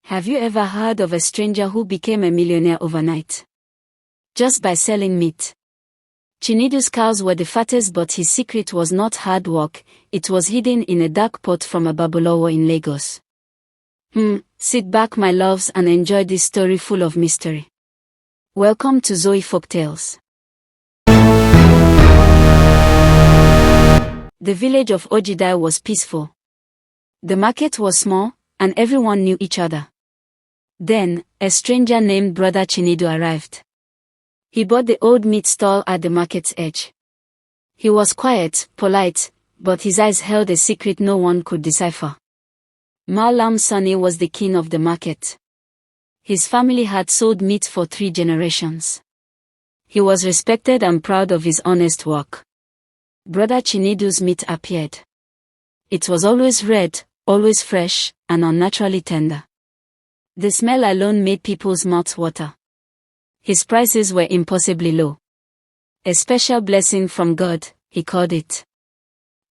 Have you ever heard of a stranger who became a millionaire overnight? Just by selling meat. Chinedu's cows were the fattest, but his secret was not hard work, it was hidden in a dark pot from a babalawo in Lagos. Sit back my loves and enjoy this story full of mystery. Welcome to Zoe Folktales. The village of Ojidai was peaceful. The market was small, and everyone knew each other. Then, a stranger named Brother Chinedu arrived. He bought the old meat stall at the market's edge. He was quiet, polite, but his eyes held a secret no one could decipher. Mallam Sani was the king of the market. His family had sold meat for 3 generations. He was respected and proud of his honest work. Brother Chinedu's meat appeared. It was always red, always fresh, and unnaturally tender. The smell alone made people's mouths water. His prices were impossibly low. A special blessing from God, he called it.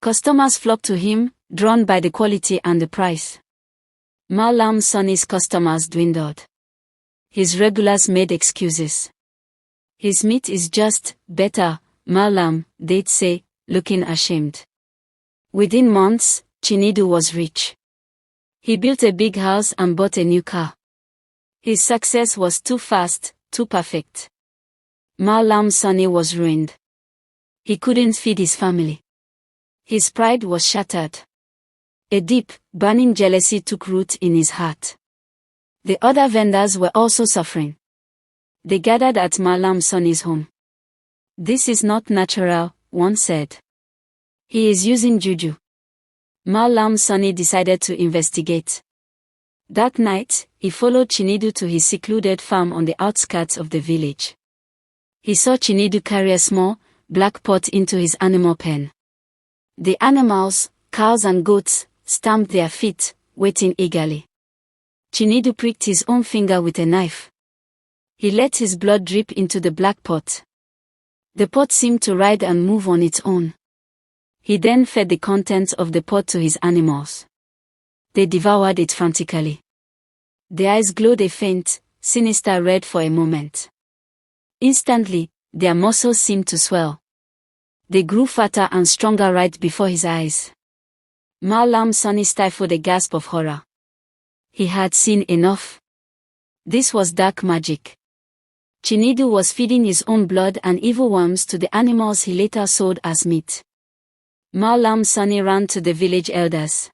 Customers flocked to him, drawn by the quality and the price. Mallam Sani's customers dwindled. His regulars made excuses. His meat is just better, Mallam, they'd say, looking ashamed. Within months, Chinedu was rich. He built a big house and bought a new car. His success was too fast, too perfect. Mallam Sani was ruined. He couldn't feed his family. His pride was shattered. A deep, burning jealousy took root in his heart. The other vendors were also suffering. They gathered at Mallam Sani's home. "This is not natural," one said. "He is using juju." Mallam Sani decided to investigate. That night, he followed Chinedu to his secluded farm on the outskirts of the village. He saw Chinedu carry a small, black pot into his animal pen. The animals, cows and goats, stamped their feet, waiting eagerly. Chinedu pricked his own finger with a knife. He let his blood drip into the black pot. The pot seemed to ride and move on its own. He then fed the contents of the pot to his animals. They devoured it frantically. Their eyes glowed a faint, sinister red for a moment. Instantly, their muscles seemed to swell. They grew fatter and stronger right before his eyes. Mallam Sani stifled a gasp of horror. He had seen enough. This was dark magic. Chinedu was feeding his own blood and evil worms to the animals he later sold as meat. Mallam Sani ran to the village elders.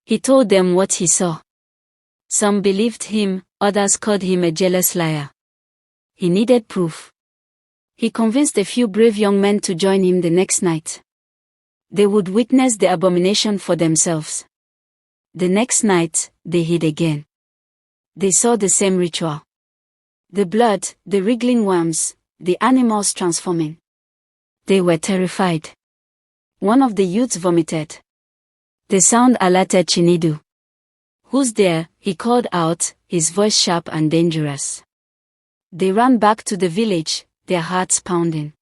He told them what he saw. Some believed him, others called him a jealous liar. He needed proof. He convinced a few brave young men to join him the next night. They would witness the abomination for themselves. The next night, they hid again. They saw the same ritual. The blood, the wriggling worms, the animals transforming. They were terrified. One of the youths vomited. The sound alerted Chinedu. "Who's there?" he called out, his voice sharp and dangerous. They ran back to the village, their hearts pounding.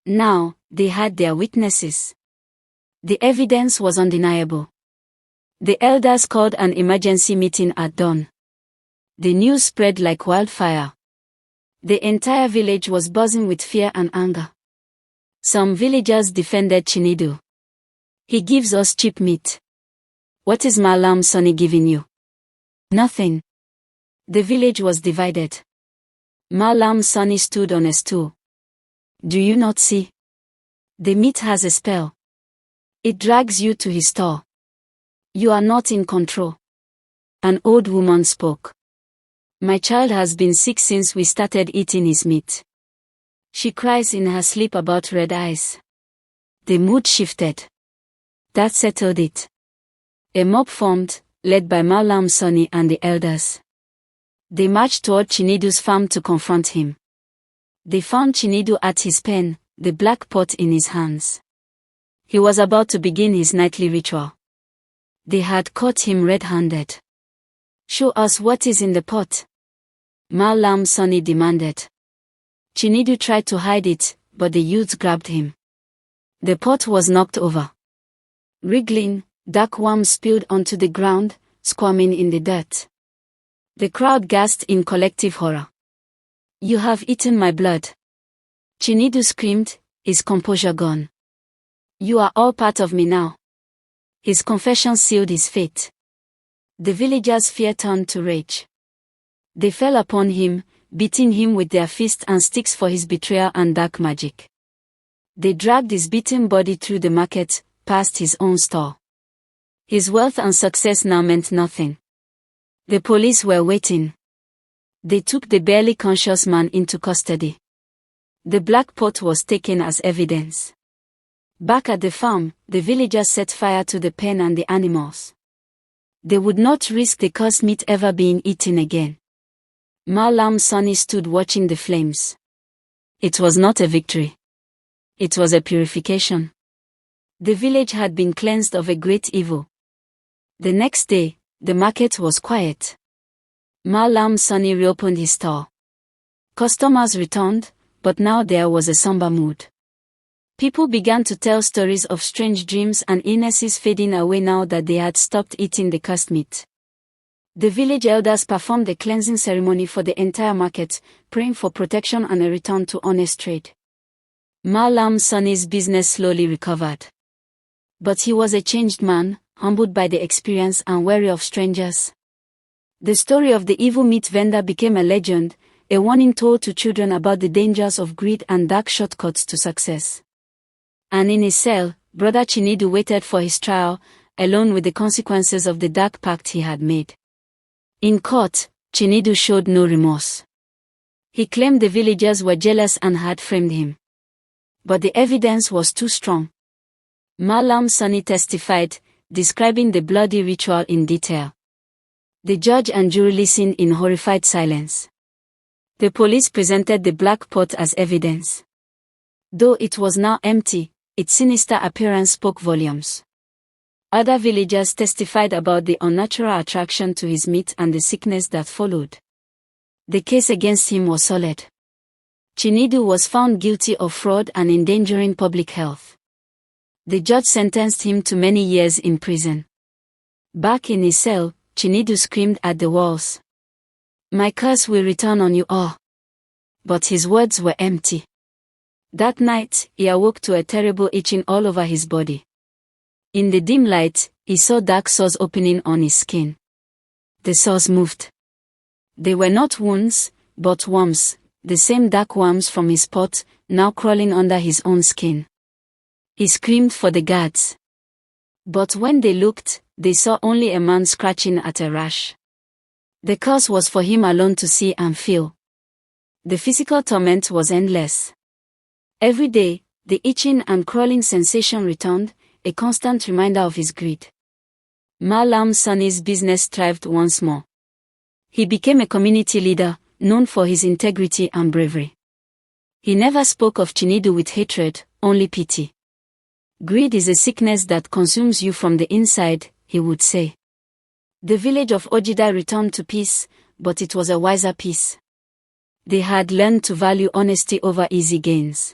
Now, they had their witnesses. The evidence was undeniable. The elders called an emergency meeting at dawn. The news spread like wildfire. The entire village was buzzing with fear and anger. Some villagers defended Chinedu. "He gives us cheap meat. What is Mallam Sani giving you?" "Nothing." The village was divided. Mallam Sani stood on a stool. "Do you not see? The meat has a spell. It drags you to his store. You are not in control." An old woman spoke. "My child has been sick since we started eating his meat. She cries in her sleep about red eyes." The mood shifted. That settled it. A mob formed, led by Mallam Sani and the elders. They marched toward Chinedu's farm to confront him. They found Chinedu at his pen, the black pot in his hands. He was about to begin his nightly ritual. They had caught him red-handed. "Show us what is in the pot," Mallam Sani demanded. Chinedu tried to hide it, but the youths grabbed him. The pot was knocked over. Wriggling, dark worms spilled onto the ground, squirming in the dirt. The crowd gasped in collective horror. "You have eaten my blood!" Chinedu screamed, his composure gone. "You are all part of me now." His confession sealed his fate. The villagers' fear turned to rage. They fell upon him, beating him with their fists and sticks for his betrayal and dark magic. They dragged his beaten body through the market, past his own store. His wealth and success now meant nothing. The police were waiting. They took the barely conscious man into custody. The black pot was taken as evidence. Back at the farm, the villagers set fire to the pen and the animals. They would not risk the cursed meat ever being eaten again. Malam Sani stood watching the flames. It was not a victory. It was a purification. The village had been cleansed of a great evil. The next day, the market was quiet. Malam Sani reopened his store. Customers returned, but now there was a somber mood. People began to tell stories of strange dreams and illnesses fading away now that they had stopped eating the cursed meat. The village elders performed a cleansing ceremony for the entire market, praying for protection and a return to honest trade. Malam Sani's business slowly recovered. But he was a changed man, humbled by the experience and wary of strangers. The story of the evil meat vendor became a legend, a warning told to children about the dangers of greed and dark shortcuts to success. And in his cell, Brother Chinedu waited for his trial, alone with the consequences of the dark pact he had made. In court, Chinedu showed no remorse. He claimed the villagers were jealous and had framed him. But the evidence was too strong. Malam Sani testified, describing the bloody ritual in detail. The judge and jury listened in horrified silence. The police presented the black pot as evidence. Though it was now empty, its sinister appearance spoke volumes. Other villagers testified about the unnatural attraction to his meat and the sickness that followed. The case against him was solid. Chinedu was found guilty of fraud and endangering public health. The judge sentenced him to many years in prison. Back in his cell, Chinedu screamed at the walls, "My curse will return on you all." But his words were empty. That night, he awoke to a terrible itching all over his body. In the dim light, he saw dark sores opening on his skin. The sores moved. They were not wounds, but worms, the same dark worms from his pot, now crawling under his own skin. He screamed for the guards. But when they looked, they saw only a man scratching at a rash. The curse was for him alone to see and feel. The physical torment was endless. Every day, the itching and crawling sensation returned, a constant reminder of his greed. Malam Sani's business thrived once more. He became a community leader, known for his integrity and bravery. He never spoke of Chinedu with hatred, only pity. "Greed is a sickness that consumes you from the inside," he would say. The village of Ojida returned to peace, but it was a wiser peace. They had learned to value honesty over easy gains.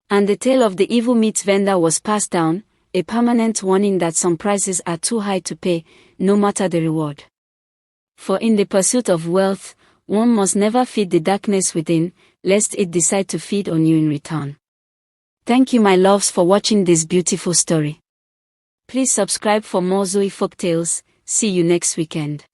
And the tale of the evil meat vendor was passed down, a permanent warning that some prices are too high to pay, no matter the reward. For in the pursuit of wealth, one must never feed the darkness within, lest it decide to feed on you in return. Thank you, my loves, for watching this beautiful story. Please subscribe for more Zoe Folktales. See you next weekend.